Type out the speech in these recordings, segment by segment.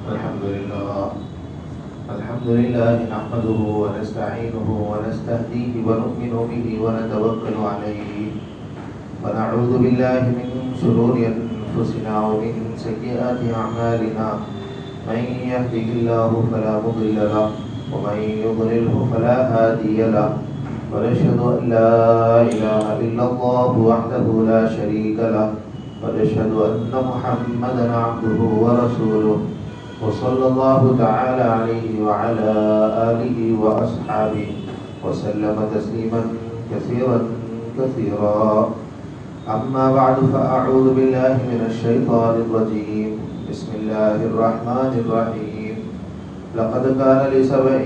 الحمد لله نحمده ونستعينه ونستهديه ونؤمن به ونتوكل عليه ونعوذ بالله من شرور أنفسنا ومن سيئات أعمالنا من يهده الله فلا مضل له ومن يضلله فلا هادي له ونشهد أن لا إله إلا الله وحده لا شريك له ونشهد أن محمدا عبده ورسوله وصلى الله تعالى عليه وعلى آله وأصحابه وسلم تسليما كثيرا أما بعد فأعوذ بالله من الشيطان الرجيم بسم الله الرحمن الرحيم لقد كان لسبع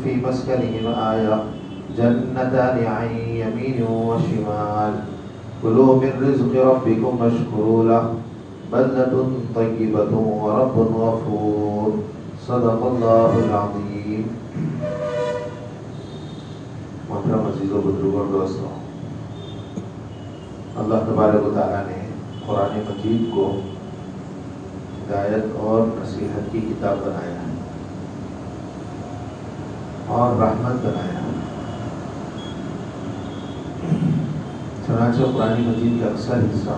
في مسكنهم آية جنتان عن يمين وشمال كلوا من رزق ربكم واشكروا له بلدة طيبة ورب غفور صدق الله العظيم. محترم عزیزوں بزرگوں دوستوں، اللہ تبارک و تعالیٰ نے قرآن مجید کو ہدایت اور نصیحت کی کتاب بنایا ہے اور رحمت بنایا ہے. چنانچہ قرآن مجید کا اکثر حصہ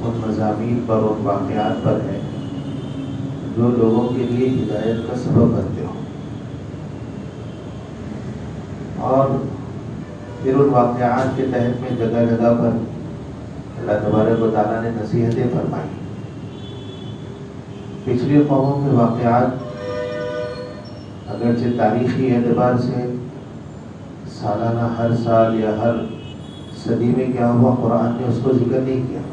ان مضامین پر اور واقعات پر ہے جو لوگوں کے لیے ہدایت کا سبب بنتے ہوں، اور پھر ان واقعات کے تحت میں جگہ جگہ پر اللہ تبارک و تعالیٰ نے نصیحتیں فرمائی. پچھلی قوموں کے واقعات اگرچہ تاریخی اعتبار سے سالانہ ہر سال یا ہر صدی میں کیا ہوا، قرآن نے اس کو ذکر نہیں کیا،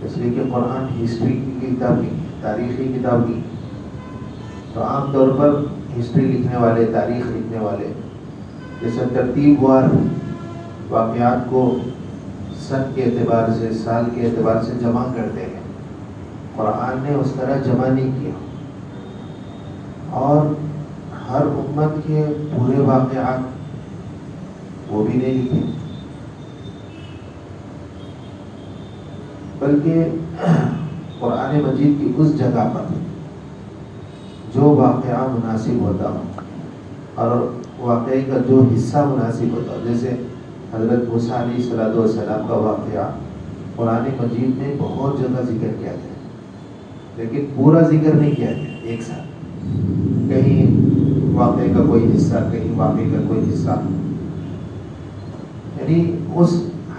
اس لیے کہ قرآن ہسٹری کی کتاب نہیں، تاریخی کتاب نہیں. تو عام طور پر ہسٹری لکھنے والے، تاریخ لکھنے والے جیسے ترتیب وار واقعات کو سن کے اعتبار سے، سال کے اعتبار سے جمع کرتے ہیں. قرآن نے اس طرح جمع نہیں کیا، اور ہر امت کے پورے واقعات وہ بھی نہیں لکھے، بلکہ قرآن مجید کی اس جگہ پر جو واقعہ مناسب ہوتا ہو اور واقعے کا جو حصہ مناسب ہوتا ہو، جیسے حضرت موسیٰ علیہ السلام کا واقعہ قرآن مجید میں بہت جگہ ذکر کیا گیا، لیکن پورا ذکر نہیں کیا گیا ایک ساتھ. کہیں واقعے کا کوئی حصہ، کہیں واقعے کا کوئی حصہ، یعنی اس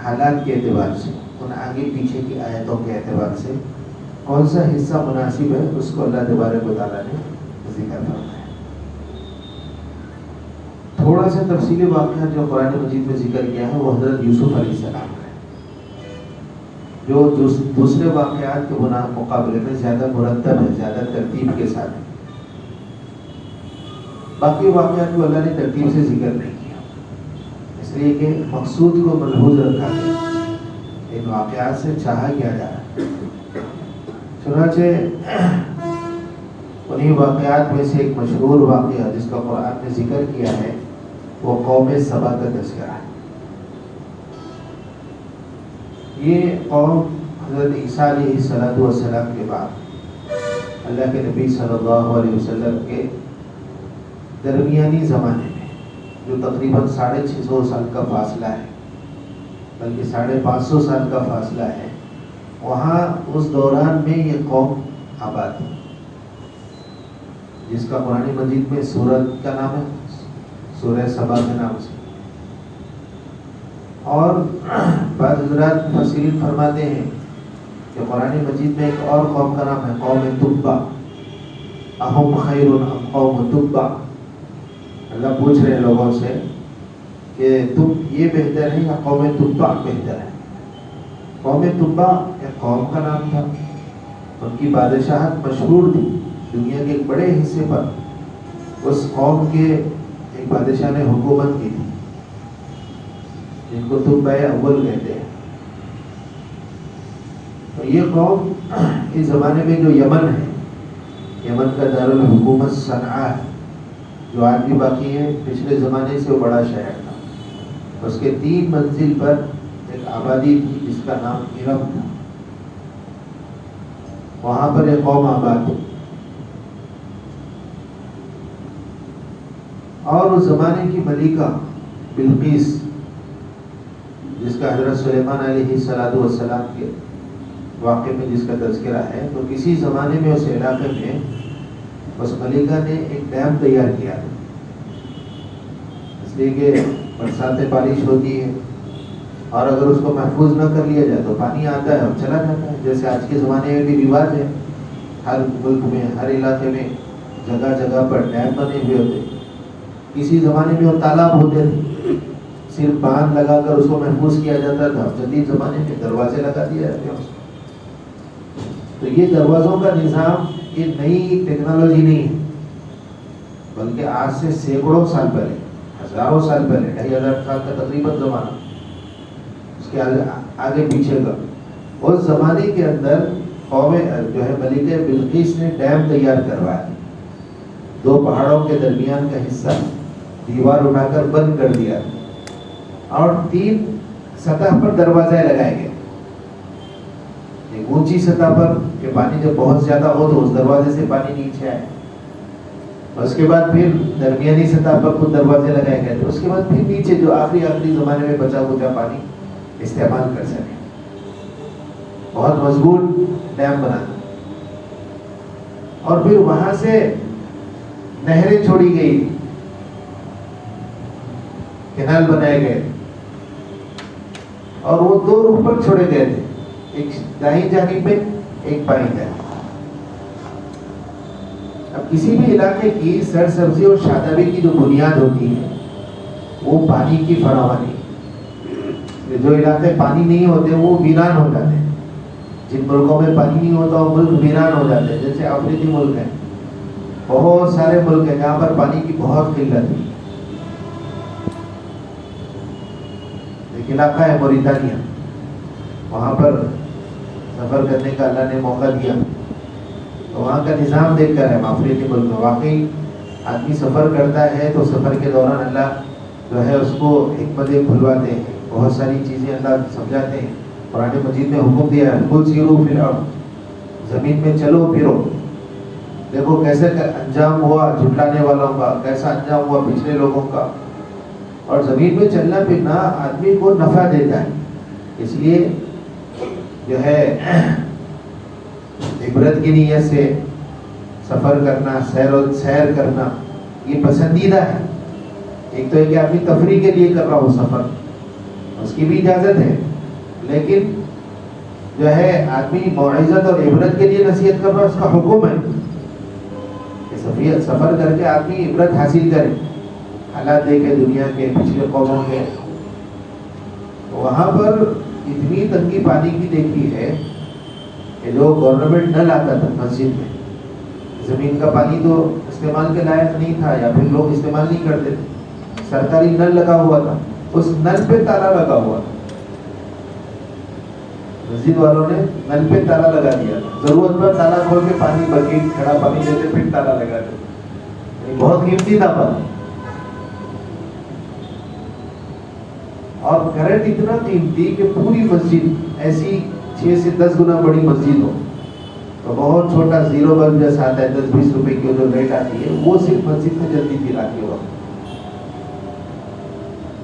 حالات کے اعتبار سے، ان آگے پیچھے کی آیتوں کے اعتبار سے کون سا حصہ مناسب ہے اس کو اللہ تبارک و تعالیٰ نے ذکر فرمایا. تھوڑا سا تفصیلی واقعہ جو قرآن مجید میں ذکر کیا ہے وہ حضرت یوسف علیہ السلام کا ہے، جو دوسرے واقعات کے مقابلے میں زیادہ مرتب ہے، زیادہ ترتیب کے ساتھ ہے. باقی واقعات کو اللہ نے ترتیب سے ذکر نہیں کیا، اس لیے کہ مقصود کو ملحوظ رکھا گیا، ان واقعات سے چاہا کیا جا رہا ہے. چنانچہ انہی واقعات میں سے ایک مشہور واقعہ جس کا قرآن نے ذکر کیا ہے وہ قوم سبا کا تذکرہ ہے. یہ قوم حضرت عیسیٰ علیہ السلام کے بعد اللہ کے نبی صلی اللہ علیہ وسلم کے درمیانی زمانے میں، جو تقریباً 650 سال کا فاصلہ ہے، بلکہ 550 سال کا فاصلہ ہے، وہاں اس دوران میں یہ قوم آباد تھی، جس کا قرآن مجید میں سورت کا نام ہے سورہ سبا کے نام سے. اور بعض حضرات مفسرین فرماتے ہیں کہ قرآن مجید میں ایک اور قوم کا نام ہے قوم تبع. اہم خیر ام قوم تبع. اللہ پوچھ رہے ہیں لوگوں سے کہ تم یہ بہتر ہے یا قوم تبع بہتر ہے. قوم تبع ایک قوم کا نام تھا، ان کی بادشاہت مشہور تھی، دنیا کے ایک بڑے حصے پر اس قوم کے ایک بادشاہ نے حکومت کی تھی، جن کو تبع اول کہتے ہیں. تو یہ قوم اس زمانے میں جو یمن ہے، یمن کا دارالحکومت صنعاء ہے، جو آج بھی باقی ہے، پچھلے زمانے سے وہ بڑا شہر تھا. اس کے 3 منزل پر ایک آبادی تھی جس کا نام ارم تھا. وہاں پر ایک قوم آباد تھی. اور اس زمانے کی ملکہ بلقیس، جس کا حضرت سلیمان علیہ السلام کے واقعے میں جس کا تذکرہ ہے، تو کسی زمانے میں اس علاقے میں اس ملکہ نے ایک ڈیم تیار کیا، اس لیے کہ برساتیں بارش ہوتی ہے اور اگر اس کو محفوظ نہ کر لیا جائے تو پانی آتا ہے اور چلا جاتا ہے، جیسے آج کے زمانے میں بھی رواج ہے، ہر ملک میں ہر علاقے میں جگہ جگہ پر ڈیم بنے ہوئے ہوتے، کسی زمانے میں وہ تالاب ہوتے تھے، صرف باندھ لگا کر اس کو محفوظ کیا جاتا تھا، جدید زمانے میں دروازے لگا دیا جاتے ہیں۔ تو یہ دروازوں کا نظام یہ نئی ٹیکنالوجی نہیں ہے، بلکہ آج سے سینکڑوں سال پہلے، ہزاروں سال پہلے، 2500 سال کا تقریباً زمانہ، اس کے آگے پیچھے کا، اس زمانے کے اندر قوم جو ہے ملکہ بلقیس نے ڈیم تیار کروایا، 2 پہاڑوں کے درمیان کا حصہ دیوار اٹھا کر بند کر دیا اور 3 سطح پر دروازے لگائے گئے، ایک اونچی سطح پر کہ پانی جب بہت زیادہ ہو تو اس دروازے سے پانی نیچے آئے، اس کے بعد پھر درمیانی سطح پر کچھ دروازے لگائے گئے تھے، اس کے بعد پھر نیچے جو آخری زمانے میں بچا کچا پانی استعمال کر سکے، بہت مضبوط ڈیم بنا، اور پھر وہاں سے نہریں چھوڑی گئی، کینال بنائے گئے، اور وہ 2 رخ پر چھوڑے گئے تھے، ایک دائیں جانب میں ایک بائیں جانب۔ اب کسی بھی علاقے کی سر سبزی اور شادابی کی جو بنیاد ہوتی ہے وہ پانی کی فراوانی، جو علاقے پانی نہیں ہوتے وہ ویران ہو جاتے ہیں، جن ملکوں میں پانی نہیں ہوتا وہ ملک ویران ہو جاتے ہیں، جیسے افریقی ملک ہیں، بہت سارے ملک ہیں جہاں پر پانی کی بہت قلت ہے۔ ایک علاقہ ہے موریٹانیہ، وہاں پر سفر کرنے کا اللہ نے موقع دیا، تو وہاں کا نظام دیکھ کر ہے افریقی ملک میں، واقعی آدمی سفر کرتا ہے تو سفر کے دوران اللہ جو ہے اس کو حکمتیں کھلواتے ہیں، بہت ساری چیزیں اللہ سمجھاتے ہیں۔ قرآن مجید میں حکم دیا ہے قل سیروا فی الارض، زمین میں چلو پھرو، دیکھو کیسے انجام ہوا جھٹلانے والوں کا، کیسا انجام ہوا پچھلے لوگوں کا۔ اور زمین میں چلنا پھرنا آدمی کو نفع دیتا ہے، اس لیے جو ہے عبرت کی نیت سے سفر کرنا، سیر کرنا یہ پسندیدہ ہے۔ ایک تو ہے کہ آدمی تفریح کے لیے کر رہا ہو سفر، اس کی بھی اجازت ہے، لیکن جو ہے آدمی موعظت اور عبرت کے لیے نصیحت کر رہا ہے، اس کا حکم ہے کہ سفر کر کے آدمی عبرت حاصل کرے، حالات دیکھے دنیا کے، پچھلے قوموں کے۔ وہاں پر اتنی تنگی پانی کی دیکھی ہے کہ جو گورنمنٹ نل آتا تھا مسجد میں، زمین کا پانی تو استعمال کے لائق نہیں تھا یا پھر لوگ استعمال نہیں کرتے تھے، سرکاری نل لگا ہوا تھا، اس نل پہ تالا لگا ہوا تھا، مسجد والوں نے نل پہ تالا لگا دیا تھا، ضرورت پر تالا کھول کے پانی بکیٹ کھڑا پانی دیتے پھر تالا لگا دیتے، بہت قیمتی تھا پانی۔ اور کرنٹ اتنا قیمتی کہ پوری مسجد ایسی 6 سے 10 گنا بڑی مسجد ہو تو بہت چھوٹا زیرو بلب جیسا آتا ہے 10-20 روپے کی جو لائٹ آتی ہے وہ صرف مسجد میں جلتی تھی رات کے وقت،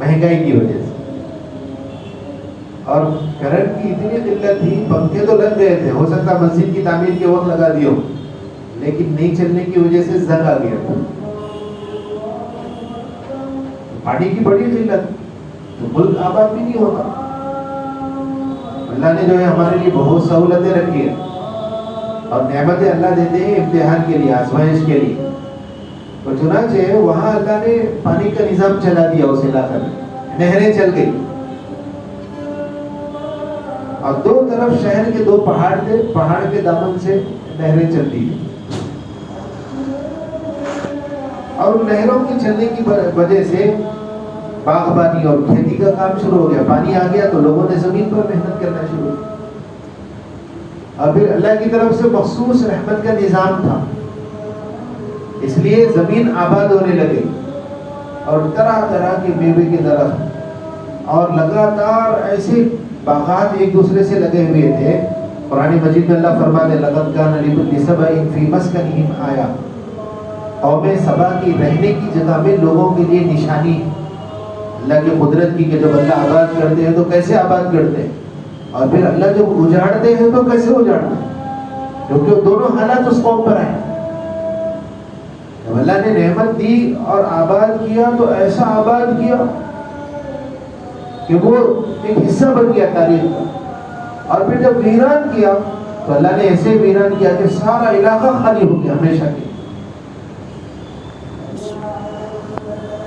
مہنگائی کی وجہ سے۔ اور کرنٹ کی اتنی قلت تھی، پنکھے تو لگ گئے تھے، ہو سکتا مسجد کی تعمیر کے وقت لگا دیو، لیکن نہیں چلنے کی وجہ سے زنگ آ گیا تھا، پانی کی بڑی قلت، تو ملک آباد بھی نہیں ہوتا۔ اللہ نے جو ہے ہمارے لیے بہت سہولتیں رکھی ہیں، اور نعمتیں اللہ دیتے ہیں امتحان کے لیے، آزمائش کے لیے۔ تو چنانچہ وہاں اللہ نے پانی کا نظام چلا دیا، اس علاقے میں نہریں چل گئی، اور 2 طرف شہر کے 2 پہاڑ تھے، پہاڑ کے دامن سے نہریں چلتی تھی، اور ان نہروں کے چلنے کی وجہ سے باغبانی اور کھیتی کا کام شروع ہو گیا، پانی آ گیا تو لوگوں نے زمین پر محنت کرنا شروع کی، اور پھر اللہ کی طرف سے مخصوص رحمت کا نظام تھا، اس لیے زمین آباد ہونے لگے، اور طرح طرح کے میوے کے درخت، اور لگاتار ایسے باغات ایک دوسرے سے لگے ہوئے تھے۔ قرآن مجید میں اللہ فرماتے ہیں لَقَدْ كَانَ لِسَبَإٍ فِي مَسْكَنِهِمْ آیَةٌ، قوم سبا کی رہنے کی جگہ میں لوگوں کے لیے نشانی اللہ کی قدرت کی کہ جب اللہ آباد کرتے ہیں تو کیسے آباد کرتے ہیں، اور پھر اللہ جب اجاڑتے ہیں تو کیسے اجاڑتے ہیں، کیونکہ دونوں حالات اس قوم پر آئے۔ جب اللہ نے نعمت دی اور آباد کیا تو ایسا آباد کیا کہ وہ ایک حصہ بن گیا تاریخ کا، اور پھر جب ویران کیا تو اللہ نے ایسے ویران کیا کہ سارا علاقہ خالی ہو گیا ہمیشہ کے۔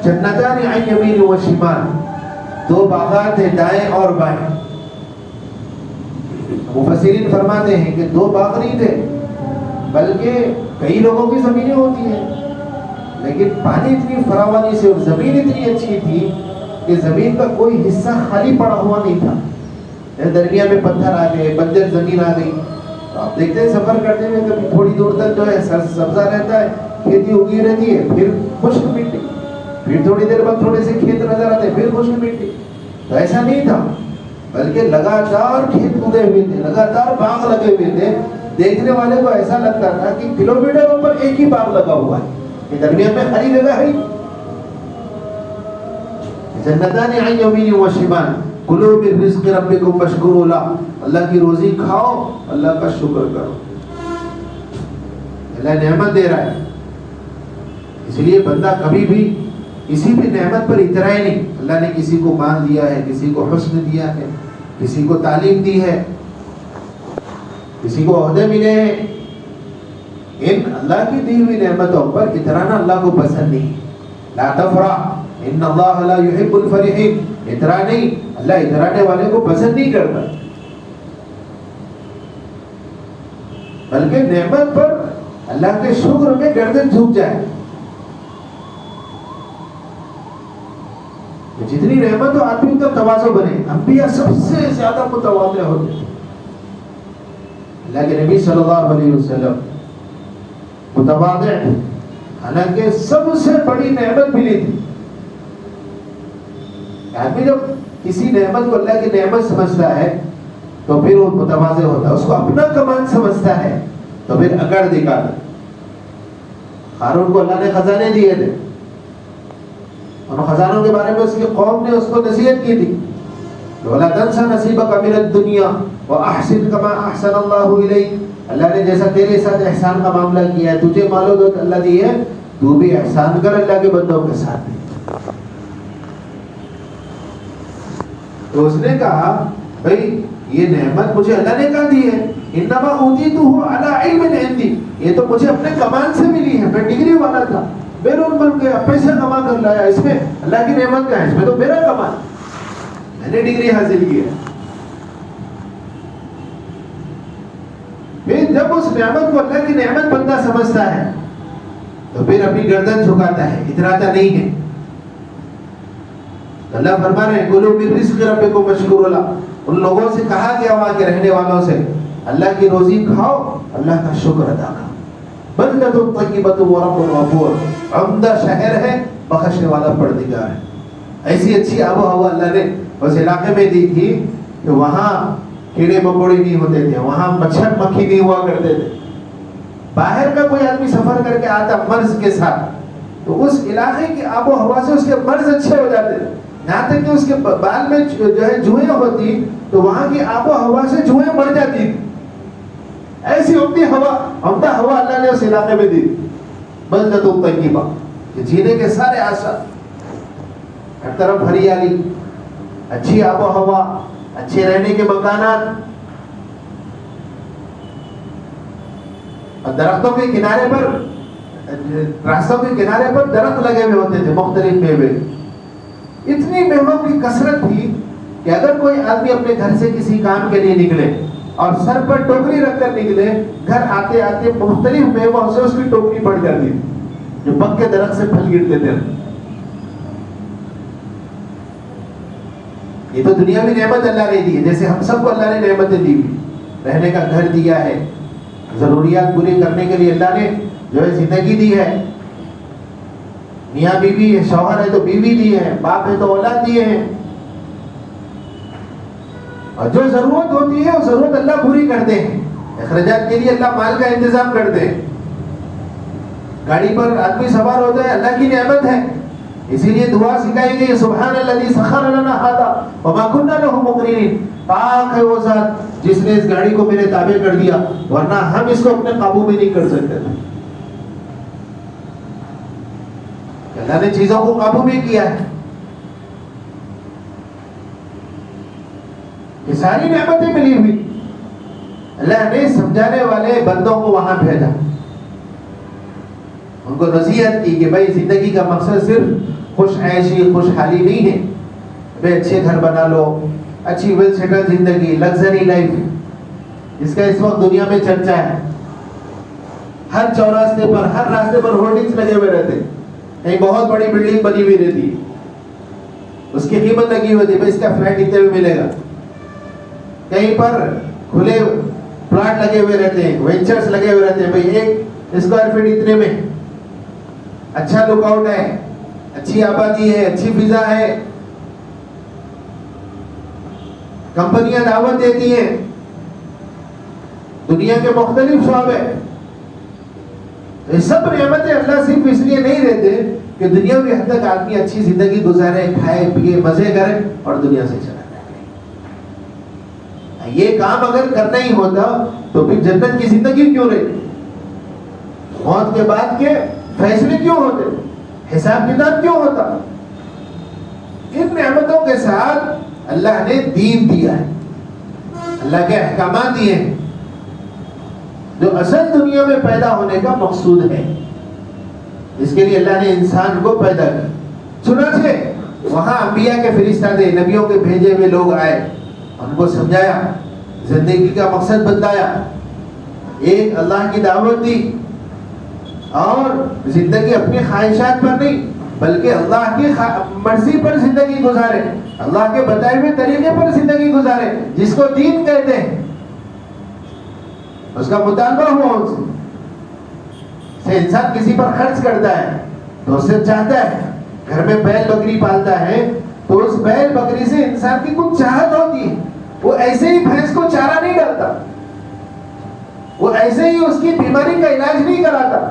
جنتان عن یمین و شمال، دو باغات ہیں دائیں اور بائیں۔ مفسرین فرماتے ہیں کہ دو باغ نہیں تھے بلکہ کئی لوگوں کی زمینیں ہوتی ہیں، لیکن پانی اتنی فراوانی سے اور زمین اتنی اچھی تھی کہ زمین کا کوئی حصہ خالی پڑا ہوا نہیں تھا۔ درمیان میں پتھر آ گئے، بنجر زمین آ گئی، تو آپ دیکھتے ہیں سفر کرتے ہوئے کبھی تھوڑی دور تک جو ہے سبزہ رہتا ہے، کھیتی اگی رہتی ہے، پھر خشک مٹی، پھر تھوڑی دیر بعد تھوڑے سے کھیت نظر آتے ہیں، پھر خشک مٹی۔ تو ایسا نہیں تھا، بلکہ لگاتار کھیت اگے ہوئے تھے، لگاتار باغ لگے ہوئے تھے۔ دیکھنے والے کو ایسا لگتا تھا کہ کلومیٹروں پر ایک ہی باغ لگا ہوا ہے، کہ درمیان میں خالی جگہ ہے۔ جنتان عن یمین و شمال کلوا من رزق ربکم واشکروا لہ، اللہ کی روزی کھاؤ، اللہ کا شکر کرو۔ اللہ نعمت دے رہا ہے، اس لیے بندہ کبھی بھی کسی بھی نعمت پر اترائے نہیں۔ اللہ نے کسی کو مال دیا ہے، کسی کو حسن دیا ہے، کسی کو تعلیم دی ہے، کسی کو عہدے ملے ہیں، ان اللہ کی دی ہوئی نعمتوں پر اترانا اللہ کو پسند نہیں۔ لا تفرح ان اللہ لا يحب الفرحین، اترا نہیں، اللہ اترانے والے کو پسند نہیں کرتا، بلکہ نعمت پر اللہ کے شکر میں گردن جھک جائے۔ جتنی نعمت ہو آدمی کا تواضع بنے۔ انبیاء سب سے زیادہ متواضع ہوتے ہیں۔ اللہ کے نبی صلی اللہ علیہ وسلم متواضع، حالانکہ سب سے بڑی نعمت ملی تھی۔ آدمی جب کسی نعمت کو اللہ کی نعمت سمجھتا ہے تو پھر وہ متواضع ہوتا ہے، اس کو اپنا کمال سمجھتا ہے تو پھر اکڑ دکھاتا۔ قارون کو اللہ نے خزانے دیے تھے، ان خزانوں کے بارے میں اس کی قوم نے اس کو نصیحت کی تھی، وَلَا تَنْسَ نَصِيبَكَ مِنَ الدُّنْيَا وَأَحْسِنْ كَمَا أَحْسَنَ اللَّهُ إِلَيْكَ، اللہ نے جیسا تیرے ساتھ احسان کا معاملہ کیا ہے، تجھے مال و دولت اللہ دی ہے، تو بھی احسان کر اللہ کے بندوں کے ساتھ۔ تو اس نے کہا بھئی یہ نعمت مجھے اللہ نے کہا دی ہے، انما اوتیتہ علی علم عندی، یہ تو مجھے اپنے کمال سے ملی ہے، میں ڈگری والا تھا، بیرون ملک گیا، پیسہ کما کر لایا، اس میں اللہ کی نعمت کا ہے، اس میں تو میرا کمال، میں نے ڈگری حاصل کی ہے۔ پھر جب اس نعمت کو اللہ کی نعمت بندہ سمجھتا ہے تو پھر اپنی گردن جھکاتا ہے، اتراتا نہیں ہے۔ اللہ فرما رہے ہیں کلوا من رزق ربکم واشکروا لہ، ان لوگوں سے کہا گیا وہاں کے رہنے والوں سے اللہ کی روزی کھاؤ، اللہ کا شکر ادا کرو۔ بلدۃ طیبۃ ورب غفور، عمدہ شہر ہے، بخشنے والا پروردگار ہے۔ ایسی اچھی آب و ہوا اللہ نے اس علاقے میں دی تھی کہ وہاں کیڑے مکوڑے نہیں ہوتے تھے، وہاں مچھر مکھی نہیں ہوا کرتے تھے۔ باہر کا کوئی آدمی سفر کر کے آتا مرض کے ساتھ تو اس علاقے کی آب و ہوا سے اس کے مرض اچھے ہو جاتے تھے، یہاں تک کہ اس کے بال میں جو ہے جوئیں ہوتی تو وہاں کی آب و ہوا سے جوئیں مر جاتی تھی۔ ایسی عمدہ ہوا اللہ نے اس علاقے میں دی، بلدۃ طیبہ، کہ جینے کے سارے آثار، ہر طرف ہریالی، اچھی آب و ہوا، اچھے رہنے کے مکانات، اور درختوں کے کنارے پر، راستوں کے کنارے پر درخت لگے ہوئے ہوتے تھے مختلف میوے۔ اتنی میووں کی کثرت تھی کہ اگر کوئی آدمی اپنے گھر سے کسی کام کے لیے نکلے اور سر پر ٹوکری رکھ کر نکلے، گھر آتے آتے مختلف میووں سے اس کی ٹوکری بڑھ جاتی تھی جو پکے درخت سے پھل گرتے تھے۔ یہ تو دنیاوی نعمت اللہ نے دی ہے، جیسے ہم سب کو اللہ نے نعمتیں دی ہوئی، رہنے کا گھر دیا ہے، ضروریات پوری کرنے کے لیے اللہ نے جو ہے زندگی دی ہے، میاں بیوی ہے، شوہر ہے تو بیوی دی ہے، باپ ہے تو اولاد دیے ہیں، اور جو ضرورت ہوتی ہے وہ ضرورت اللہ پوری کرتے ہیں، اخراجات کے لیے اللہ مال کا انتظام کرتے ہیں۔ گاڑی پر آدمی سوار ہوتا ہے، اللہ کی نعمت ہے، اسی لیے دعا سکھائی گئی سبحان الذی سخر لنا ھذا وما كنا له مقرنین، پاک ہے وہ ذات جس نے اس گاڑی کو میرے تابع کر دیا ورنہ ہم اس کو اپنے قابو میں نہیں کر سکتے تھے۔ اللہ نے چیزوں کو قابو میں کیا ہے، یہ ساری نعمتیں ملی ہوئی، اللہ نے سمجھانے والے بندوں کو وہاں بھیجا، ان کو نصیحت کی کہ بھائی زندگی کا مقصد صرف خوش عیشی خوشحالی نہیں ہے، بھائی اچھے گھر بنا لو، اچھی ویل سیٹل زندگی، لگژری لائف، جس کا اس وقت دنیا میں چرچا ہے، ہر چوراستے پر ہر راستے پر ہولڈنگز لگے ہوئے رہتے، کہیں بہت بڑی بلڈنگ بنی ہوئی رہتی، اس کی قیمت لگی ہوئی تھی، بھائی اس کا فلیٹ اتنے میں ملے گا، کہیں پر کھلے پلاٹ لگے ہوئے رہتے ہیں، وینچرز لگے ہوئے رہتے ہیں، بھائی ایک اسکوائر فٹ اتنے میں، اچھا لک آؤٹ ہے، اچھی آبادی ہے، اچھی فضا ہے، کمپنیاں دعوت دیتی ہیں، دنیا کے مختلف شعبے، یہ سب نعمتیں اللہ صرف اس لیے نہیں دیتے کہ دنیاوی حد تک آدمی اچھی زندگی گزارے، کھائے پیے مزے کرے اور دنیا سے چلا جائے۔ یہ کام اگر کرنا ہی ہوتا تو پھر جنت کی زندگی کیوں رہتی، موت کے بعد کے فیصلے کیوں ہوتے، حساب کتاب کیوں ہوتا؟ ان نعمتوں کے ساتھ اللہ نے دین دیا ہے، اللہ کے احکامات دیے ہیں جو اصل دنیا میں پیدا ہونے کا مقصود ہے، اس کے لیے اللہ نے انسان کو پیدا کیا۔ چنانچہ وہاں انبیاء کے فرشتہ تھے، نبیوں کے بھیجے ہوئے لوگ آئے، ان کو سمجھایا، زندگی کا مقصد بتایا، ایک اللہ کی دعوت دی، اور زندگی اپنی خواہشات پر نہیں بلکہ اللہ کی مرضی پر زندگی گزارے، اللہ کے بتائے ہوئے طریقے پر زندگی گزارے، جس کو دین کہتے ہیں، اس کا مطالبہ ہوا ان سے انسان کسی پر خرچ کرتا ہے تو اس سے چاہتا ہے، گھر میں بیل بکری پالتا ہے تو اس بیل بکری سے انسان کی کچھ چاہت ہوتی ہے، وہ ایسے ہی بھینس کو چارہ نہیں ڈالتا، وہ ایسے ہی اس کی بیماری کا علاج نہیں کراتا،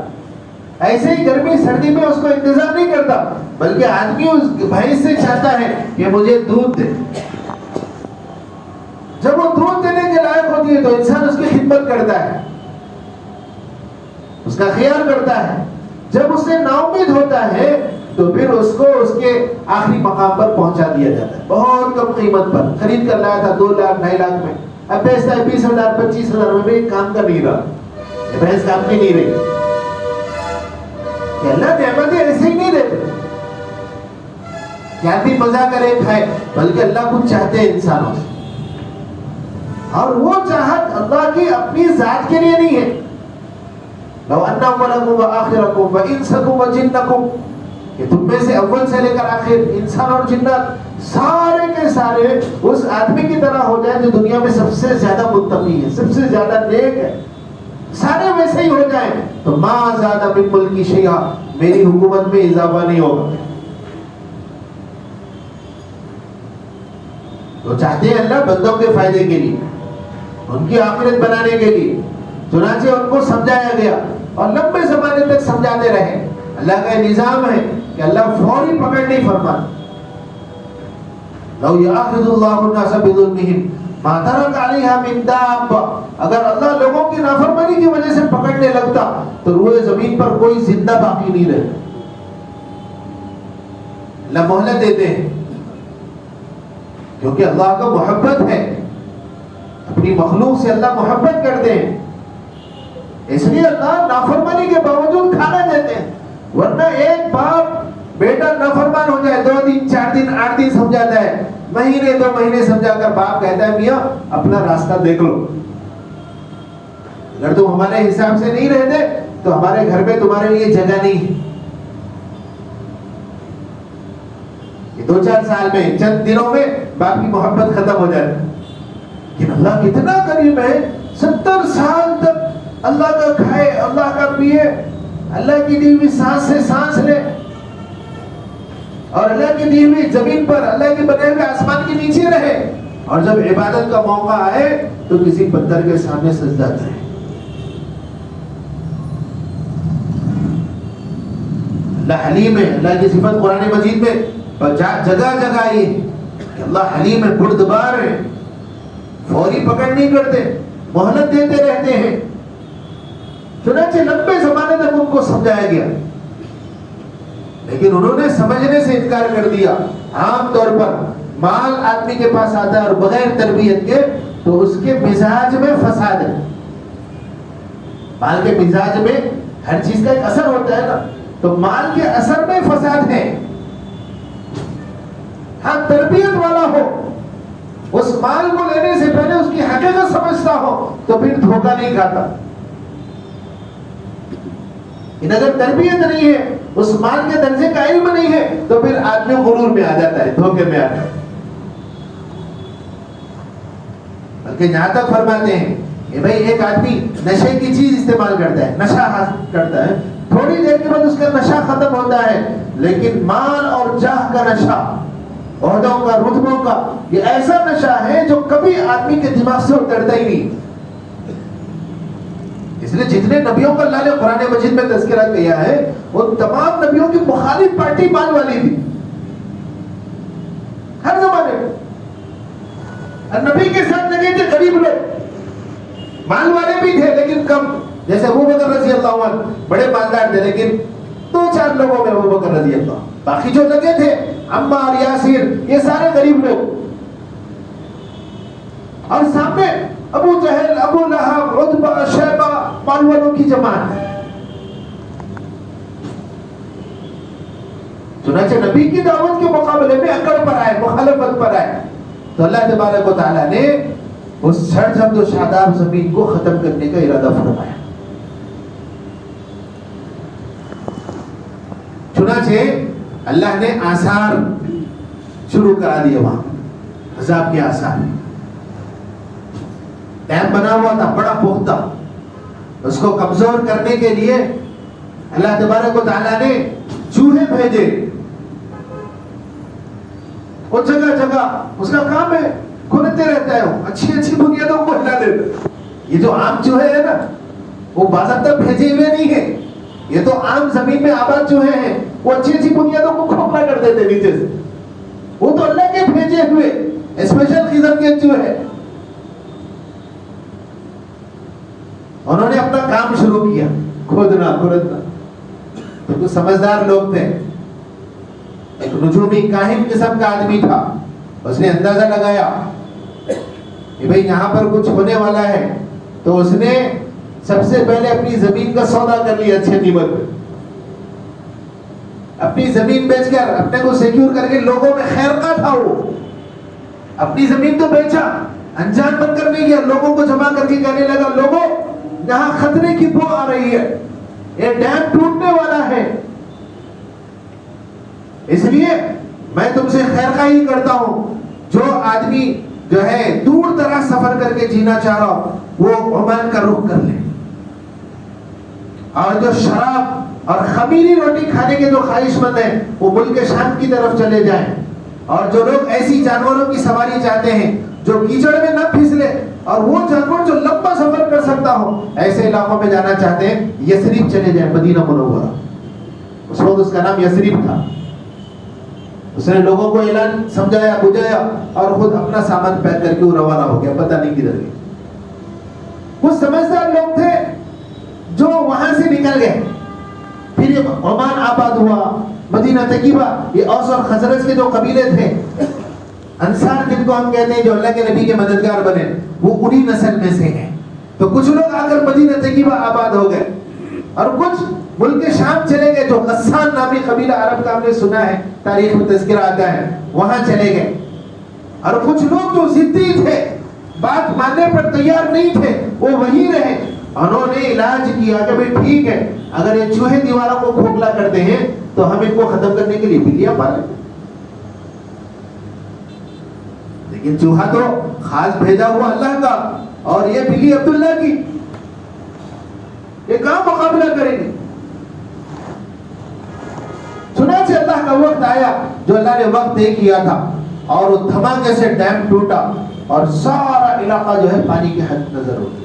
ایسے ہی گرمی سردی میں اس کو انتظام نہیں کرتا، بلکہ آدمی اس بھینس سے چاہتا ہے کہ مجھے دودھ دے۔ جب وہ دودھ دینے کے لائق ہوتی ہے تو انسان اس کی خدمت کرتا ہے، اس کا خیال کرتا ہے، جب اس سے نا امید ہوتا ہے تو پھر اس کو اس کے آخری مقام پر پہنچا دیا جاتا ہے، بہت کم قیمت پر خرید کر لایا تھا 2 لاکھ 2.5 لاکھ میں، اب بیچتا ہے 20,000 25,000 میں، بھی کام کا نہیں رہا، یہ بھینس کام کی نہیں رہی۔ کہ اللہ نعمتیں ایسے ہی نہیں دیتے کہ آدمی مزہ کرے کھائے، بلکہ اللہ کچھ چاہتے ہیں انسانوں سے، اور وہ چاہت اللہ کی اپنی ذات کے لیے نہیں ہے۔ لو ان اولکم وآخرکم وانسکم وجنکم، کہ تم میں سے اول سے لے کر آخر انسان اور جنات سارے کے سارے اس آدمی کی طرح ہو جائیں جو دنیا میں سب سے زیادہ متقی ہے، سب سے زیادہ نیک ہے، سارے ویسے ہی ہو جائیں تو ما زاد من ملکی شیئا، میری حکومت میں اضافہ نہیں ہوگا۔ تو چاہتے ہیں اللہ بندوں کے فائدے کے لیے، ان کی آخرت بنانے کے لیے، چنانچہ ان کو سمجھایا گیا اور لمبے زمانے تک سمجھاتے رہے۔ اللہ کا نظام ہے کہ اللہ فوری پکڑ نہیں فرماتا۔ لو یاخذ اللہ الناس بظلمهم ما ترک علیہا من دابہ، اگر اللہ لوگوں کی نافرمانی کی وجہ سے پکڑنے لگتا تو روئے زمین پر کوئی زندہ باقی نہیں رہتا۔ اللہ مہلت دیتے ہیں کیونکہ اللہ کا محبت ہے، اپنی مخلوق سے اللہ محبت کرتے ہیں، اس لیے اللہ نافرمانی کے باوجود کھانا دیتے ہیں، ورنہ ایک باپ بیٹا نافرمان ہو جائے 2 دن 4 دن 8 دن سمجھاتا ہے، مہینے 2 مہینے سمجھا کر باپ کہتا ہے میاں اپنا راستہ دیکھ لو، اگر تم ہمارے حساب سے نہیں رہتے تو ہمارے گھر میں تمہارے لیے جگہ نہیں ہے۔ یہ 2-4 سال میں چند دنوں میں باپ کی محبت ختم ہو جاتی ہے، لیکن اللہ کتنا قریب ہے، 70 سال تک اللہ کا کھائے، اللہ کا پیے، اللہ کی دی ہوئی سانس سے سانس لے، اور اللہ کی دی ہوئی زمین پر اللہ کے بنے ہوئے آسمان کے نیچے رہے، اور جب عبادت کا موقع آئے تو کسی پتھر کے سامنے سجدہ کرے۔ اللہ حلیم ہے. اللہ کی صفت قرآن مجید میں جگہ جگہ آئی ہے کہ اللہ حلیم ہے, بردبار ہے, فوری پکڑ نہیں کرتے, مہلت دیتے رہتے ہیں. چنانچہ لمبے زمانے تک ان کو سمجھایا گیا, لیکن انہوں نے سمجھنے سے انکار کر دیا. عام طور پر مال آدمی کے پاس آتا ہے اور بغیر تربیت کے تو اس کے مزاج میں فساد ہے. مال کے مزاج میں ہر چیز کا ایک اثر ہوتا ہے نا, تو مال کے اثر میں فساد ہے. ہاں تربیت والا ہو, اس مال کو لینے سے پہلے اس کی حقیقت سمجھتا ہو تو پھر دھوکہ نہیں کھاتا. اگر تربیت نہیں ہے, اس مال کے درجے کا علم نہیں ہے, تو پھر آدمی غرور میں آ جاتا ہے, دھوکے میں آتا ہے. بلکہ یہاں تک فرماتے ہیں کہ بھائی ایک آدمی نشے کی چیز استعمال کرتا ہے, نشہ حاصل کرتا ہے, تھوڑی دیر کے بعد اس کا نشہ ختم ہوتا ہے, لیکن مال اور جاہ کا نشہ, عہدوں کا, رتبوں کا, یہ ایسا نشہ ہے جو کبھی آدمی کے دماغ سے اترتا ہی نہیں. اس لیے جتنے نبیوں کا اللہ نے قرآن مجید میں تذکرہ کیا ہے وہ تمام نبیوں کی مخالف پارٹی مال والی تھی ہر زمانے میں. اور نبی کے ساتھ لگے تھے غریب لوگ, مال والے بھی تھے لیکن کم. جیسے ابو بکر رضی اللہ عنہ بڑے مالدار تھے لیکن 2-4 لوگوں میں ابو بکر رضی اللہ, باقی جو لگے تھے عمار, یاسر, یہ سارے غریب لوگ. اور سامنے ابو جہل, ابو لہب, عتبہ, شیبہ, مال والوں کی جماعت. چنانچہ نبی کی دعوت کے مقابلے میں اکڑ پر آئے, مخالفت پر آئے, تو اللہ تبارک و تعالیٰ نے اس سرسبز و شاداب زمین کو ختم کرنے کا ارادہ فرمایا. چنانچہ اللہ نے آثار شروع کرا دیے, وہاں عذاب کے آثار. ڈیم بنا ہوا تھا بڑا پختہ, اس کو کمزور کرنے کے لیے اللہ تبارک و تعالیٰ نے چوہے بھیجے. وہ جگہ جگہ اس کا کام ہے, کھودتے رہتا ہے, اچھی اچھی بنیادوں کو ہلا دیتا. یہ جو عام چوہے ہیں نا, وہ باضابطہ بھیجے ہوئے نہیں ہیں, یہ تو عام زمین میں آباد چوہے ہیں, وہ اچھی اچھی بنیادوں کو کھوکھلا کر دیتے نیچے سے. وہ تو اللہ کے بھیجے ہوئے اسپیشل قسم کے چوہے. انہوں نے اپنا کام شروع کیا, کھودنا کھودنا. تو کچھ سمجھدار لوگ تھے, ایک نجومی کاہن قسم کا آدمی تھا, اس نے اندازہ لگایا کہ بھئی یہاں پر کچھ ہونے والا ہے. تو اس نے سب سے پہلے اپنی زمین کا سودا کر لیا اچھے قیمت پہ, اپنی زمین بیچ کر اپنے کو سیکیور کر کے. لوگوں میں خیر کا تھا, وہ اپنی زمین تو بیچا, انجان بن کر نہیں گیا, لوگوں کو جمع کر کے کہنے لگا لوگوں یہاں خطرے کی بو آ رہی ہے, یہ ڈیم ٹوٹنے والا ہے, اس لیے میں تم سے خیر خواہی کرتا ہوں. جو آدمی جو ہے دور دراز سفر کر کے جینا چاہ رہا ہو وہ عمان کا رخ کر لے, اور جو شراب اور خمیری روٹی کھانے کے جو خواہش مند ہیں وہ ملک شام کی طرف چلے جائیں. اور جو لوگ ایسی جانوروں کی سواری چاہتے ہیں جو کیچڑ میں نہ پھسلے, اور وہ جانور جو لمبا سفر کر سکتا ہو, ایسے علاقوں میں جانا چاہتے ہیں, یثرب چلے جائیں, مدینہ منورہ. اس وقت اس کا نام یثرب تھا. اس نے لوگوں کو اعلان سمجھایا بجھایا اور خود اپنا سامان پیک کر کے وہ روانہ ہو گیا, پتہ نہیں کدھر گئے. کچھ سمجھدار لوگ تھے جو وہاں سے نکل گئے, پھر یہ عمان آباد ہوا, مدینہ طیبہ. یہ اوس اور خزرج کے جو قبیلے تھے, انصار جن کو ہم کہتے ہیں, جو اللہ کے نبی کے مددگار بنے, وہ انہی نسل میں سے ہیں. تو کچھ لوگ آ کر مدینہ طیبہ آباد ہو گئے, اور کچھ ملک شام چلے گئے, جو غسان نامی قبیلہ عرب کا ہم نے سنا ہے, تاریخ میں تذکرہ آتا ہے, وہاں چلے گئے. اور کچھ لوگ جو ضدی تھے, بات ماننے پر تیار نہیں تھے, وہ وہیں رہے. انہوں نے علاج کیا کہ بھئی ٹھیک ہے, اگر یہ چوہے دیواروں کو کھوکھلا کرتے ہیں تو ہم ان کو ختم کرنے کے لیے بلیاں پالیں. لیکن چوہا تو خاص بھیجا ہوا اللہ کا, اور یہ بلی عبداللہ کی, یہ کہاں مقابلہ کریں گے. چنانچہ اللہ کا وقت آیا جو اللہ نے وقت طے کیا تھا, اور وہ دھماکے سے ڈیم ٹوٹا اور سارا علاقہ جو ہے پانی کے حد نظر ہو گیا.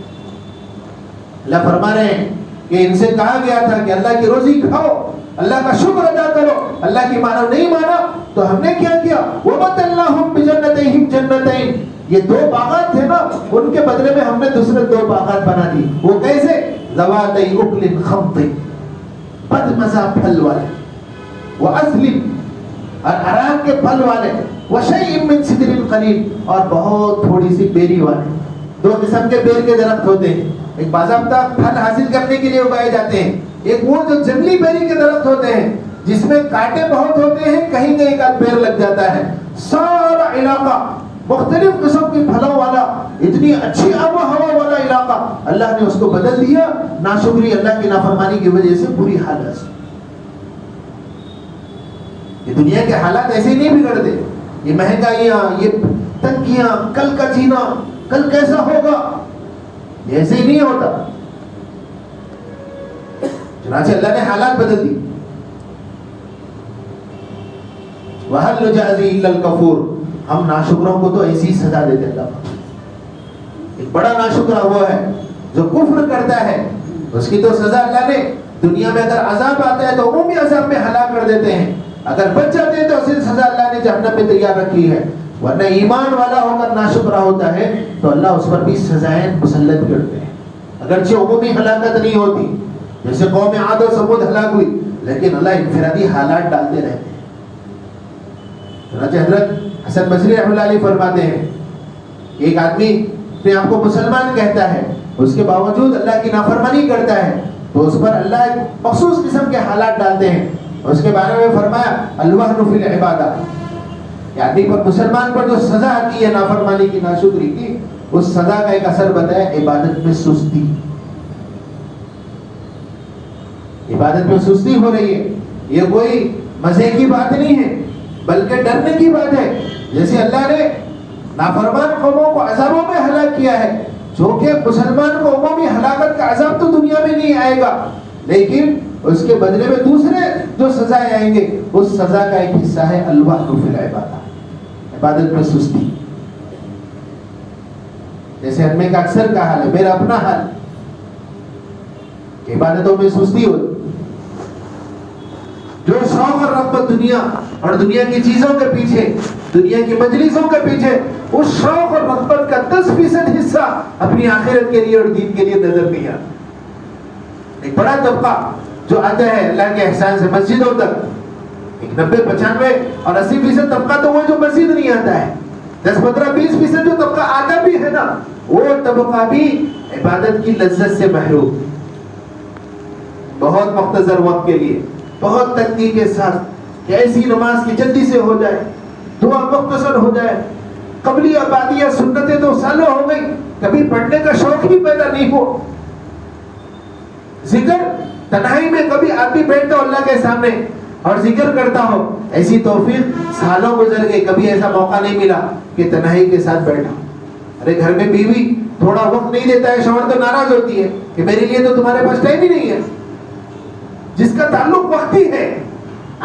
اللہ فرما رہے ہیں کہ ان سے کہا گیا تھا کہ اللہ کی روزی کھاؤ, اللہ کا شکر ادا کرو. اللہ کی مانو نہیں مانا تو ہم نے کیا کیا؟ وَمَتَّلْنَاهُمْ بِجَنَّتَيْهِمْ جَنَّتَيْنِ. یہ 2 باغات تھے نا، ان کے بدلے میں ہم نے دوسرے 2 باغات بنا دی. وہ کیسے؟ ذَوَاتَيْ أُكْلٍ خَمْطٍ، بد مزہ پھل والے، وَأَثْلٍ، اور آرام کے پھل والے، وَشَيْءٍ مِّن سِدْرٍ قَلِيلٍ، اور بہت تھوڑی سی بیری والے. 2 قسم کے بیر کے درخت ہوتے ہیں. ایک باضابطہ پھل حاصل کرنے کے لیے اگائے جاتے ہیں. ایک وہ جو جنگلی بیری کے درخت ہوتے ہیں جس میں کانٹے بہت ہوتے ہیں، کہیں کہیں کا پیر لگ جاتا ہے. سارا علاقہ مختلف قسم کے پھلوں والا، اتنی اچھی آب و ہوا والا علاقہ، اللہ نے اس کو بدل دیا ناشکری، اللہ کی نافرمانی کی وجہ سے بری حالت سے. یہ دنیا کے حالات ایسے نہیں بگڑتے. یہ مہنگائیاں، یہ تنگیاں، کل کا جینا، کل کیسا ہوگا، یہ ایسے ہی نہیں ہوتا. چنانچہ اللہ نے حالات بدل دی. وَهَلْ نُجَازِي إِلَّا الْكَفُورَ. ہم ناشکروں کو تو ایسی سزا دیتے ہیں. اللہ ایک بڑا ناشکرہ وہ ہے جو کفر کرتا ہے، اس کی تو سزا اللہ نے دنیا میں، اگر عذاب آتا ہے تو عمومی عذاب میں ہلاک کر دیتے ہیں، اگر بچ جاتے ہیں تو اسے سزا اللہ نے جہنم میں تیار رکھی ہے. ورنہ ایمان والا ہو کر ناشکرہ ہوتا ہے تو اللہ اس پر بھی سزائیں مسلط کرتے ہیں. اگرچہ عمومی ہلاکت نہیں ہوتی، جیسے قوم عاد و ثمود ہلاک ہوئی، لیکن اللہ انفرادی حالات ڈالتے رہتے ہیں. چنانچہ حضرت حسن بصری رحمۃ اللہ علیہ فرماتے ہیں کہ ایک آدمی اپنے آپ کو مسلمان کہتا ہے، اس کے باوجود اللہ کی نافرمانی کرتا ہے، تو اس پر اللہ ایک مخصوص قسم کے حالات ڈالتے ہیں. اس کے بارے میں فرمایا الوہن فی العبادہ، آدمی پر، مسلمان پر جو سزا آتی ہے نافرمانی کی، ناشکری کی، اس سزا کا ایک اثر بتایا عبادت میں سستی. عبادت میں سستی ہو رہی ہے. یہ کوئی مزے کی بات نہیں ہے بلکہ ڈرنے کی بات ہے. جیسے اللہ نے نافرمان قوموں کو عذابوں میں ہلاک کیا ہے، جو کہ مسلمان کو عمومی ہلاکت کا عذاب تو دنیا میں نہیں آئے گا، لیکن اس کے بدلے میں دوسرے جو سزائیں آئیں گے، اس سزا کا ایک حصہ ہے الوہن فی العبادہ، عبادت میں سستی. جیسے ہمیں کا اکثر کا حال ہے، میرا اپنا حال کہ عبادتوں میں سستی ہو. جو شوق اور رغبت دنیا اور دنیا کی چیزوں کے پیچھے، دنیا کی مجلسوں کے پیچھے، اس شوق اور رغبت کا 10% حصہ اپنی آخرت کے لیے اور دین کے لیے نظر نہیں آتا. ایک بڑا طبقہ جو آتا ہے اللہ کے احسان سے مسجدوں تک، ایک 90، 95 اور 80% طبقہ تو وہ جو مسجد نہیں آتا ہے. 10، 15، 20% جو طبقہ آتا بھی ہے نا، وہ طبقہ بھی عبادت کی لذت سے محروم. بہت مختصر وقت کے لیے، بہت تنگی کے ساتھ کہ ایسی نماز کی جلدی سے ہو جائے، دعا مختصر ہو جائے. قبلی آبادیاں سنتیں تو سالوں ہو گئی، کبھی پڑھنے کا شوق ہی پیدا نہیں ہو. ذکر تنہائی میں کبھی آدمی بیٹھتا ہو اللہ کے سامنے اور ذکر کرتا ہو، ایسی توفیق سالوں گزر گئے، کبھی ایسا موقع نہیں ملا کہ تنہائی کے ساتھ بیٹھا. ارے گھر میں بیوی تھوڑا وقت نہیں دیتا ہے، شوہر تو ناراض ہوتی ہے کہ میرے لیے تو تمہارے پاس ٹائم ہی نہیں ہے. جس کا تعلق وقتی ہے،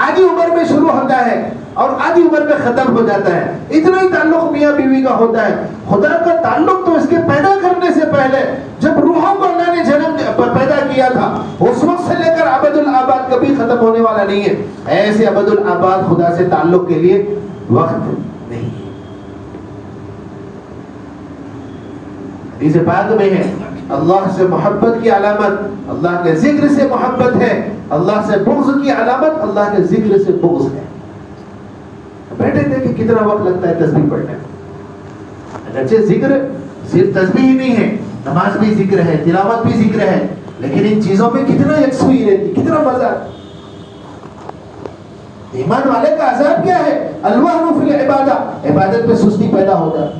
آدھی عمر میں شروع ہوتا ہے اور آدھی عمر میں ختم ہو جاتا ہے. اتنا ہی تعلق میاں بیوی کا ہوتا ہے. خدا کا تعلق تو اس کے پیدا کرنے سے پہلے، جب روحوں کو اللہ نے جنم پیدا کیا تھا، اس وقت سے لے کر ابد الآباد کبھی ختم ہونے والا نہیں ہے. ایسے ابد الآباد خدا سے تعلق کے لیے وقت نہیں. حدیث پاک میں ہے اللہ سے محبت کی علامت اللہ کے ذکر سے محبت ہے، اللہ سے بغض کی علامت اللہ کے ذکر سے بغض ہے. بیٹھے تھے کہ کتنا وقت لگتا ہے تسبیح پڑھنے میں. اگرچہ ذکر صرف تسبیح ہی نہیں ہے، نماز بھی ذکر ہے، تلاوت بھی ذکر ہے، لیکن ان چیزوں میں کتنا یکسوئی رہتی، کتنا مزہ. ایمان والے کا عذاب کیا ہے؟ الوہن فی العبادہ، عبادت میں سستی پیدا ہو جائے.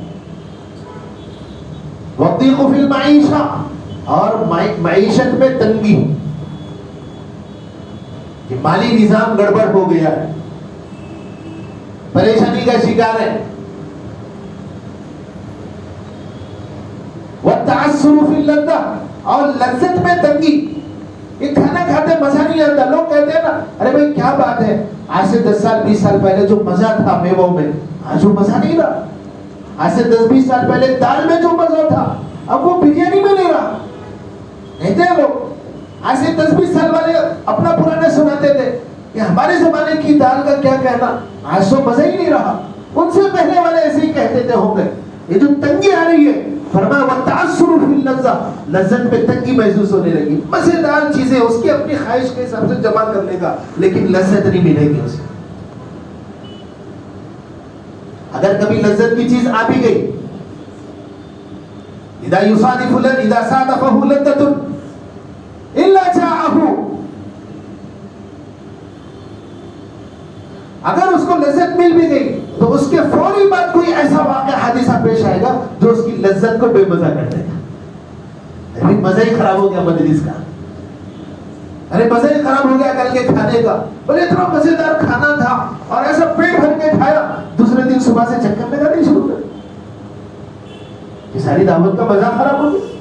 وَالضِّيقُ فِي الْمَعِيشَةِ، اور معیشت میں تنگی، کہ مالی نظام گڑبڑ ہو گیا ہے، پریشانی کا شکار ہے. وَالتَّعَسُّرُ فِي اللَّذَّةِ، اور لذت میں تنگی. یہ کھانا کھاتے مزہ نہیں آتا. لوگ کہتے ہیں نا، ارے بھائی کیا بات ہے، آج سے 10 سال 20 سال پہلے جو مزہ تھا میووں میں، آج وہ مزہ نہیں رہا. آج سے 10-20 سال پہلے دال میں جو مزہ تھا، اب وہ بریانی میں نہیں رہا. کہتے ہیں لوگ، آج سے 10-20 سال والے اپنا پرانا ہمیں سناتے تھے کہ ہمارے زمانے کی دال کا کیا کہنا، آج تو مزہ ہی نہیں رہا. ان سے پہلے والے ایسے ہی کہتے تھے ہوں گے. یہ جو تنگی آ رہی ہے، فرمایا وَالتَّعَسُّرُ فِي اللَّذَّةِ، لذت پہ تنگی محسوس ہونے لگی. مزیدار چیزیں اس کی اپنی خواہش کے حساب سے جمع کر لے گا لیکن لذت نہیں ملے گی اسے. اگر کبھی لذت کی چیز آ بھی گئی، اذا يصادف اذا صادفه لذة الا جاءه، اگر اس کو لذت مل بھی گئی تو اس کے فوری بعد کوئی ایسا واقعہ حادثہ پیش آئے گا جو اس کی لذت کو بے مزہ کر دے گا. ارے مزہ ہی خراب ہو گیا مجلس کا، ارے مزہ ہی خراب ہو گیا کل کے کھانے کا، بولے اتنا مزیدار کھانا تھا اور ایسا پیٹ بھر کے کھایا، دوسرے دن صبح سے چکر لگانے شروع کر، یہ ساری دعوت کا مزہ خراب ہو گیا.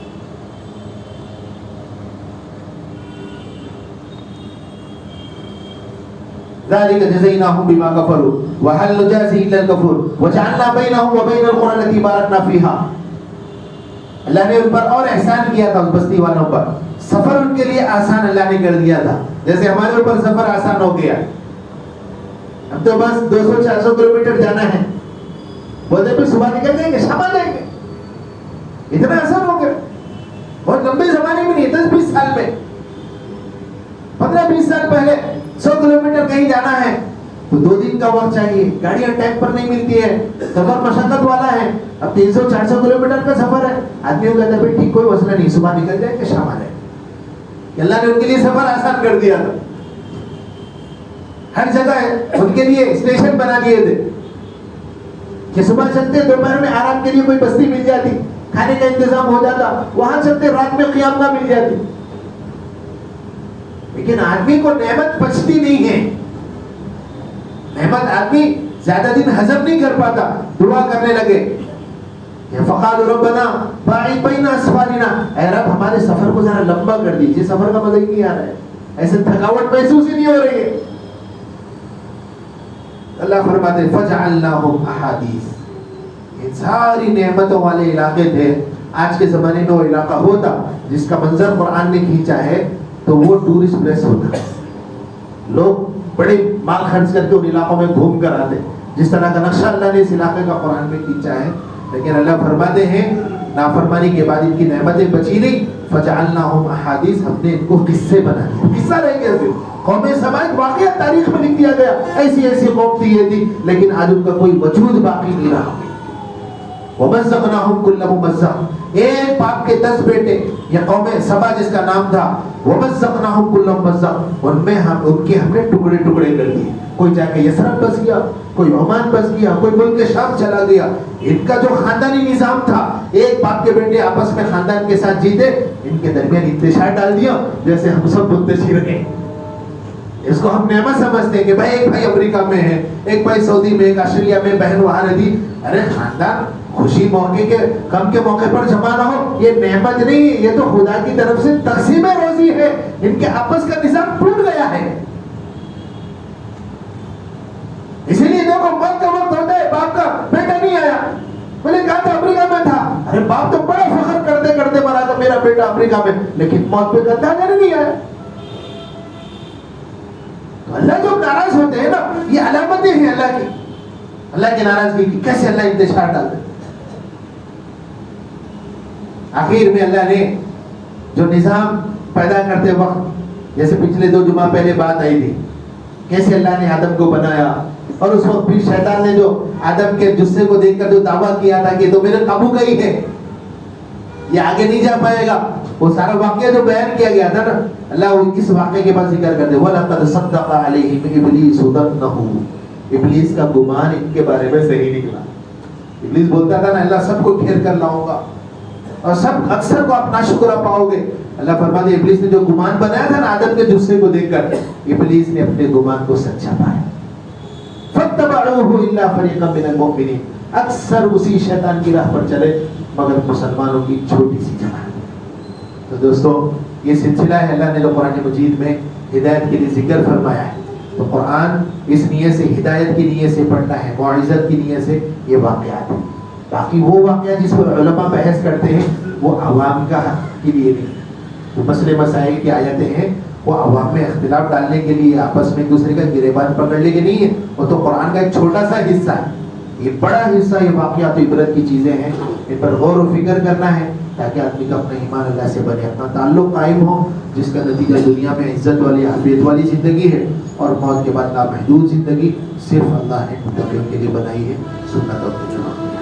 ذلك جزيناهم بما كفروا وهل نجازي الا الكفور وجعلنا بينهم وبين القرى التي باركنا فيها. اللہ نے ان پر اور احسان کیا تھا، اس بستی والوں پر سفر ان کے لیے آسان اللہ نے کر دیا تھا، جیسے ہمارے اوپر سفر آسان ہو گیا. اب تو بس 200-400 کلومیٹر جانا ہے، بولتے پھر صبح نکل جائیں گے شام آ جائیں گے، اتنا آسان ہو گیا. بہت لمبے زمانے میں نہیں، 10-20 سال میں، 15-20 سال پہلے 100 کلومیٹر کہیں جانا ہے تو 2 دن کا وقت چاہیے، گاڑیاں ٹائم پر نہیں ملتی ہے، سفر مشقت والا ہے. اب 300-400 کلومیٹر کا سفر ہے، آدمیوں کہتا ہے ٹھیک کوئی مسئلہ نہیں، صبح نکل جائے کہ شام آ جائے. اللہ نے ان کے لیے سفر آسان کر دیا تھا. ہر جگہ ان کے لیے اسٹیشن بنا دیے تھے کہ صبح چلتے دوپہر میں آرام کے لیے کوئی بستی مل جاتی، کھانے کا انتظام ہو جاتا، وہاں چلتے رات میں قیام گاہ مل جاتی. لیکن آدمی کو نعمت پچتی نہیں ہے، نعمت آدمی زیادہ دن ہضم نہیں کر پاتا. دعا کرنے لگے فقالوا ربنا باعد بین اسفارنا، اے رب ہمارے سفر کو ذرا لمبا کر دیجیے، سفر کا مزہ ہی نہیں آ رہا ہے، ایسے تھکاوٹ محسوس ہی نہیں ہو رہی ہے. اللہ فرماتے فجعلناہم احادیث، یہ ساری نعمتوں والے علاقے تھے. آج کے زمانے میں وہ علاقہ ہوتا جس کا منظر قرآن نے کھینچا ہے تو وہ ٹورسٹ پلیس ہوتا، لوگ بڑے مال خرچ کر کے ان علاقوں میں گھوم کر آتے. جس طرح کا نقشہ اللہ نے اس علاقے کا قرآن میں کھینچا ہے. لیکن اللہ فرماتے ہیں نافرمانی کے بعد ان کی نعمتیں بچی نہیں، فجعلناہم احادیث، ہم نے ان کو قصے بنا دیا. قصہ رہ گیا، صرف قوم سماج واقعہ تاریخ میں لکھ دیا گیا، ایسی ایسی قوم تھی یہ تھی، لیکن آج ان کا کوئی وجود باقی نہیں رہا. وَمَزَّقْنَاهُمْ كُلَّ مُمَزَّقٍ، ایک باپ کے 10 بیٹے، یہ قوم سبا جس کا نام تھا. وَمَزَّقْنَاهُمْ كُلَّ مُمَزَّقٍ، ان میں ان کے ہم نے ٹکڑے ٹکڑے کر دیے. کوئی جا کے یثرب بس گیا، کوئی عمان بس گیا، کوئی ملک شام چلا گیا. ان کا جو خاندانی نظام تھا، ایک باپ کے بیٹے آپس میں خاندان کے ساتھ جیتے، ان کے درمیان انتشار ڈال دیا جیسے ہم سب منتشر ہیں. اس کو ہم نعمت سمجھتے ہیں کہ بھائی ایک بھائی امریکہ میں ہے، ایک بھائی سعودی میں، ایک آسٹریلیا میں، بہن وہاں رہتی. ارے خاندان خوشی موقع کے غم کے موقع پر جمع نہ ہو، یہ نعمت نہیں، یہ تو خدا کی طرف سے تقسیم روزی ہے. ان کے آپس کا نظام ٹوٹ گیا ہے. اسی لیے دیکھو موت کا وقت ہوتا ہے، باپ کا بیٹا نہیں آیا، میں نے کہا تھا امریکہ میں تھا، ارے باپ تو بڑا فخر کرتے کرتے مرا تھا میرا بیٹا امریکہ میں، لیکن موت پہ کہتا ہے نہیں آیا. تو اللہ جو ناراض ہوتے ہیں نا، یہ علامتیں ہیں اللہ کی، اللہ کی ناراضگی کی. کیسے اللہ انتشار ڈالتے. آخر میں اللہ نے جو نظام پیدا کرتے وقت، جیسے پچھلے 2 جمعہ پہلے بات آئی تھی، کیسے اللہ نے آدم کو بنایا، اور اس وقت پھر شیطان نے جو آدم کے جثے کو دیکھ کر جو دعویٰ کیا تھا کہ تو میرے قابو کا ہی ہے، یہ آگے نہیں جا پائے گا، وہ سارا واقعہ جو بیان کیا گیا تھا نا، اللہ اس واقعے کے بعد ذکر کرتے وَلَقَدْ صَدَّقَ عَلَيْهِمْ إِبْلِيسُ ظَنَّهُ، ابلیس کا گمان ان کے بارے میں صحیح نکلا. ابلیس بولتا تھا نا اللہ سب کو گھیر کر لاؤں گا اور سب اکثر کو آپ ناشکرا پاؤ گے. اللہ فرماتے ابلیس نے جو گمان بنایا تھا نا آدم کے جثے کو دیکھ کر، ابلیس نے اپنے گمان کو سچا پایا. فَاتَّبَعُوهُ إِلَّا فَرِيقًا مِنَ الْمُؤْمِنِينَ، اکثر اسی شیطان کی راہ پر چلے مگر مسلمانوں کی چھوٹی سی جماعت. تو دوستو یہ سلسلہ ہے اللہ نے جو قرآن مجید میں ہدایت کے لیے ذکر فرمایا ہے. تو قرآن اس نیت سے، ہدایت کی نیت سے پڑھتا ہے، معزت کی نیت سے یہ واقعات ہیں. باقی وہ واقعہ جس پر علماء بحث کرتے ہیں وہ عوام کا حق کے لیے نہیں. جو مسئلے مسائل کی آیتیں ہیں وہ عوام میں اختلاف ڈالنے کے لیے، آپس میں ایک دوسرے کا گریبان پکڑنے کے نہیں ہے، وہ تو قرآن کا ایک چھوٹا سا حصہ ہے. یہ بڑا حصہ، یہ واقعات عبرت کی چیزیں ہیں، ان پر غور و فکر کرنا ہے تاکہ آدمی کا اپنا ایمان اللہ سے بنے، اپنا تعلق قائم ہو، جس کا نتیجہ دنیا میں عزت والی عافیت والی زندگی ہے، اور موت کے بعد لامحدود زندگی صرف اللہ نے متقیوں کے لیے بنائی ہے. سنت اور تجربہ.